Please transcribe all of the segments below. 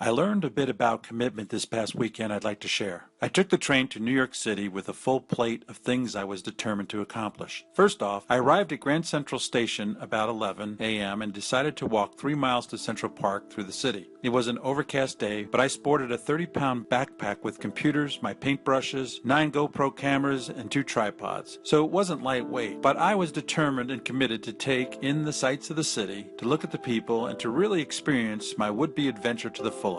I learned a bit about commitment this past weekend I'd like to share. I took the train to New York City with a full plate of things I was determined to accomplish. First off, I arrived at Grand Central Station about 11 a.m. and decided to walk 3 miles to Central Park through the city. It was an overcast day, but I sported a 30-pound backpack with computers, my paintbrushes, 9 GoPro cameras, and 2 tripods. So it wasn't lightweight, but I was determined and committed to take in the sights of the city, to look at the people, and to really experience my would-be adventure to the fullest.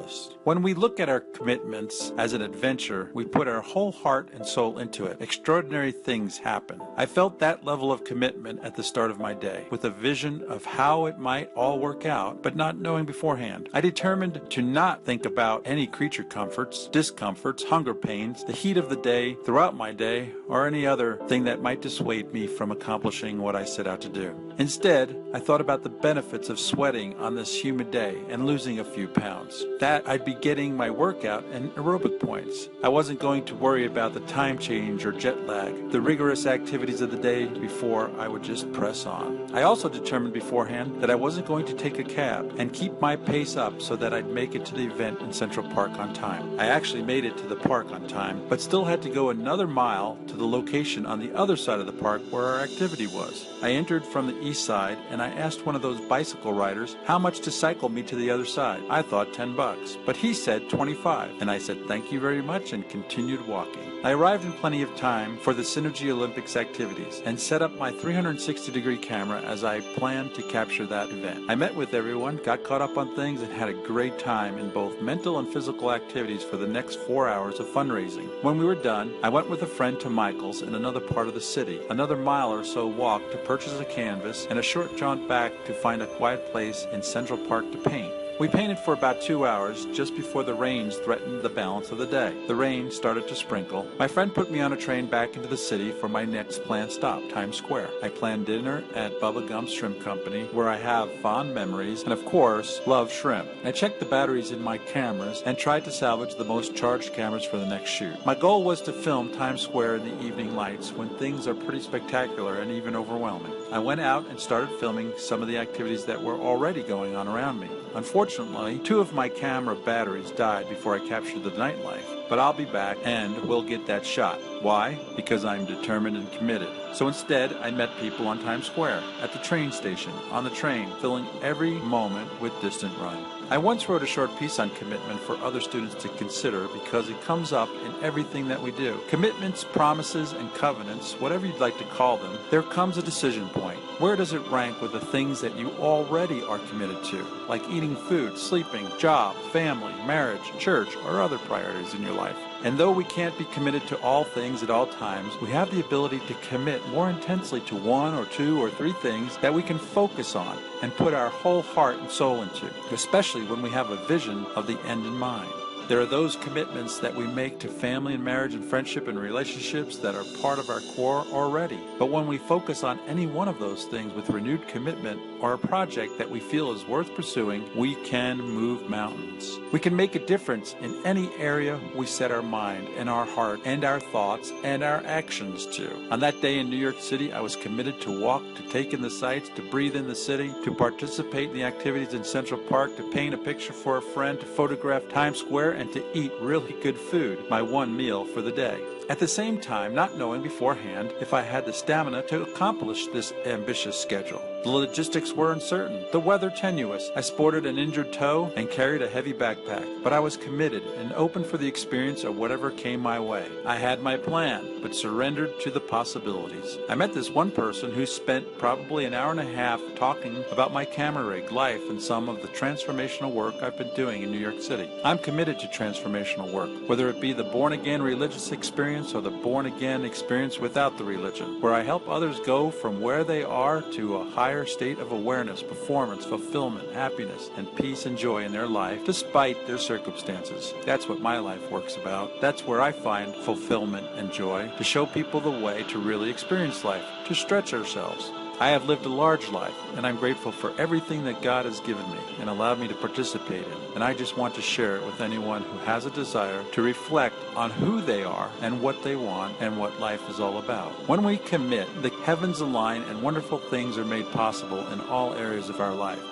When we look at our commitments as an adventure, we put our whole heart and soul into it. Extraordinary things happen. I felt that level of commitment at the start of my day, with a vision of how it might all work out, but not knowing beforehand. I determined to not think about any creature comforts, discomforts, hunger pains, the heat of the day, throughout my day, or any other thing that might dissuade me from accomplishing what I set out to do. Instead, I thought about the benefits of sweating on this humid day and losing a few pounds. That I'd be getting my workout and aerobic points. I wasn't going to worry about the time change or jet lag, the rigorous activities of the day before. I would just press on. I also determined beforehand that I wasn't going to take a cab and keep my pace up so that I'd make it to the event in Central Park on time. I actually made it to the park on time, but still had to go another mile to the location on the other side of the park where our activity was. I entered from the east side and I asked one of those bicycle riders how much to cycle me to the other side. I thought $10, but he said 25, and I said thank you very much and continued walking. I arrived in plenty of time for the Synergy Olympics activities and set up my 360-degree camera as I planned to capture that event. I met with everyone, got caught up on things, and had a great time in both mental and physical activities for the next 4 hours of fundraising. When we were done, I went with a friend to Michael's in another part of the city, another mile or so walk to purchase a canvas, and a short jaunt back to find a quiet place in Central Park to paint. We painted for about 2 hours just before the rains threatened the balance of the day. The rain started to sprinkle. My friend put me on a train back into the city for my next planned stop, Times Square. I planned dinner at Bubba Gump's Shrimp Company, where I have fond memories and, of course, love shrimp. I checked the batteries in my cameras and tried to salvage the most charged cameras for the next shoot. My goal was to film Times Square in the evening lights when things are pretty spectacular and even overwhelming. I went out and started filming some of the activities that were already going on around me. Unfortunately, 2 of my camera batteries died before I captured the nightlife, but I'll be back and we'll get that shot. Why? Because I'm determined and committed. So instead, I met people on Times Square, at the train station, on the train, filling every moment with Distant Run. I once wrote a short piece on commitment for other students to consider because it comes up in everything that we do. Commitments, promises, and covenants, whatever you'd like to call them, there comes a decision point. Where does it rank with the things that you already are committed to, like eating food, sleeping, job, family, marriage, church, or other priorities in your life? And though we can't be committed to all things at all times, we have the ability to commit more intensely to 1 or 2 or 3 things that we can focus on and put our whole heart and soul into, especially when we have a vision of the end in mind. There are those commitments that we make to family and marriage and friendship and relationships that are part of our core already. But when we focus on any one of those things with renewed commitment or a project that we feel is worth pursuing, we can move mountains. We can make a difference in any area we set our mind and our heart and our thoughts and our actions to. On that day in New York City, I was committed to walk, to take in the sights, to breathe in the city, to participate in the activities in Central Park, to paint a picture for a friend, to photograph Times Square, and to eat really good food, my one meal for the day. At the same time, not knowing beforehand if I had the stamina to accomplish this ambitious schedule. The logistics were uncertain, the weather tenuous. I sported an injured toe and carried a heavy backpack, but I was committed and open for the experience of whatever came my way. I had my plan, but surrendered to the possibilities. I met this one person who spent probably an hour and a half talking about my camera rig, life, and some of the transformational work I've been doing in New York City. I'm committed to transformational work, whether it be the born-again religious experience or the born-again experience without the religion, where I help others go from where they are to a higher state of awareness, performance, fulfillment, happiness, and peace and joy in their life, despite their circumstances. That's what my life works about. That's where I find fulfillment and joy, to show people the way to really experience life, to stretch ourselves. I have lived a large life, and I'm grateful for everything that God has given me and allowed me to participate in. And I just want to share it with anyone who has a desire to reflect on who they are and what they want and what life is all about. When we commit, the heavens align and wonderful things are made possible in all areas of our life.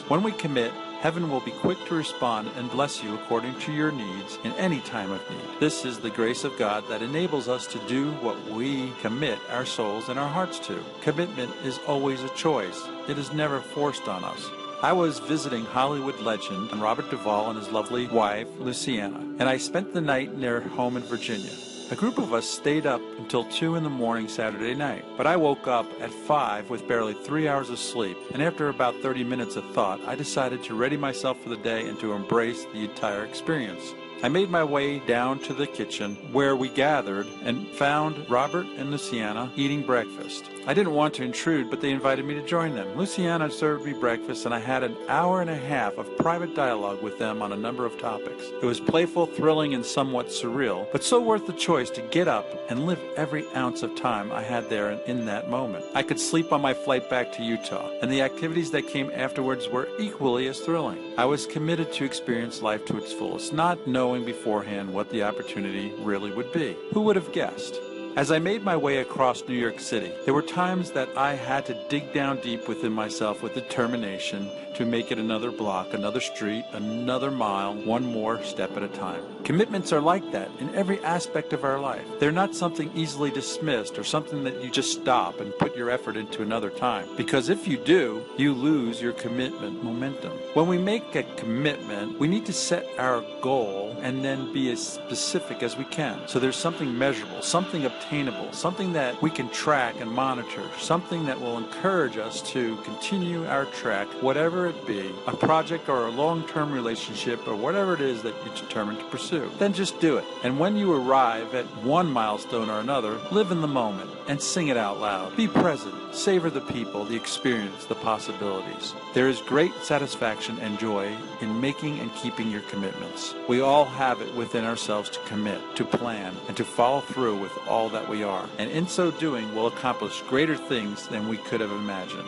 When we commit, Heaven will be quick to respond and bless you according to your needs in any time of need. This is the grace of God that enables us to do what we commit our souls and our hearts to. Commitment is always a choice. It is never forced on us. I was visiting Hollywood legend Robert Duvall and his lovely wife, Luciana, and I spent the night in their home in Virginia. A group of us stayed up until 2 in the morning Saturday night, but I woke up at 5 with barely 3 hours of sleep, and after about 30 minutes of thought, I decided to ready myself for the day and to embrace the entire experience. I made my way down to the kitchen where we gathered and found Robert and Luciana eating breakfast. I didn't want to intrude, but they invited me to join them. Luciana served me breakfast, and I had an hour and a half of private dialogue with them on a number of topics. It was playful, thrilling, and somewhat surreal, but so worth the choice to get up and live every ounce of time I had there in that moment. I could sleep on my flight back to Utah, and the activities that came afterwards were equally as thrilling. I was committed to experience life to its fullest, not knowing beforehand what the opportunity really would be. Who would have guessed? As I made my way across New York City, there were times that I had to dig down deep within myself with determination to make it another block, another street, another mile, one more step at a time. Commitments are like that in every aspect of our life. They're not something easily dismissed or something that you just stop and put your effort into another time. Because if you do, you lose your commitment momentum. When we make a commitment, we need to set our goal and then be as specific as we can. So there's something measurable, something obtainable, something that we can track and monitor, something that will encourage us to continue our track, whatever it be, a project or a long-term relationship or whatever it is that you're determined to pursue. Then just do it. And when you arrive at one milestone or another, live in the moment and sing it out loud. Be present. Savor the people, the experience, the possibilities. There is great satisfaction and joy in making and keeping your commitments. We all have it within ourselves to commit, to plan, and to follow through with all that we are. And in so doing, we'll accomplish greater things than we could have imagined.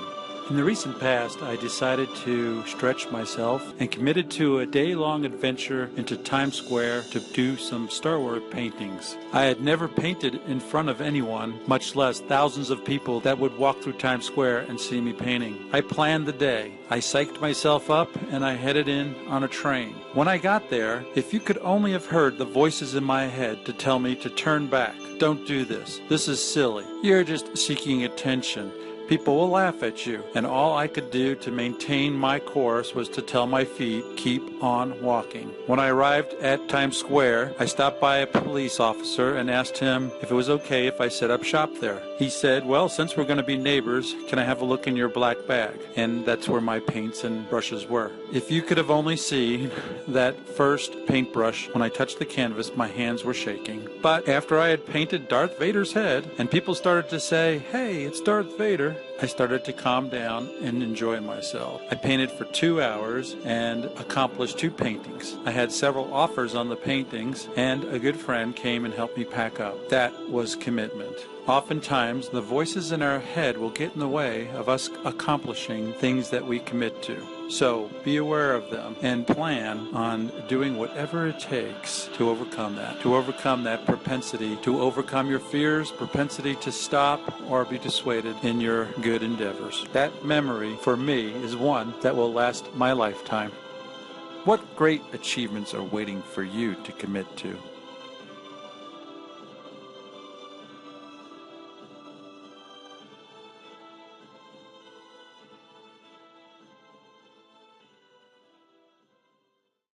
In the recent past, I decided to stretch myself and committed to a day-long adventure into Times Square to do some Star Wars paintings. I had never painted in front of anyone, much less thousands of people that would walk through Times Square and see me painting. I planned the day. I psyched myself up and I headed in on a train. When I got there, if you could only have heard the voices in my head to tell me to turn back. Don't do this. This is silly. You're just seeking attention. People will laugh at you, and all I could do to maintain my course was to tell my feet, keep on walking. When I arrived at Times Square, I stopped by a police officer and asked him if it was okay if I set up shop there. He said, well, since we're going to be neighbors, can I have a look in your black bag? And that's where my paints and brushes were. If you could have only seen that first paintbrush, when I touched the canvas, my hands were shaking. But after I had painted Darth Vader's head, and people started to say, hey, it's Darth Vader, I started to calm down and enjoy myself. I painted for 2 hours and accomplished 2 paintings. I had several offers on the paintings, and a good friend came and helped me pack up. That was commitment. Oftentimes, the voices in our head will get in the way of us accomplishing things that we commit to. So be aware of them and plan on doing whatever it takes to overcome that propensity, to overcome your fears, propensity to stop or be dissuaded in your good endeavors. That memory, for me, is one that will last my lifetime. What great achievements are waiting for you to commit to?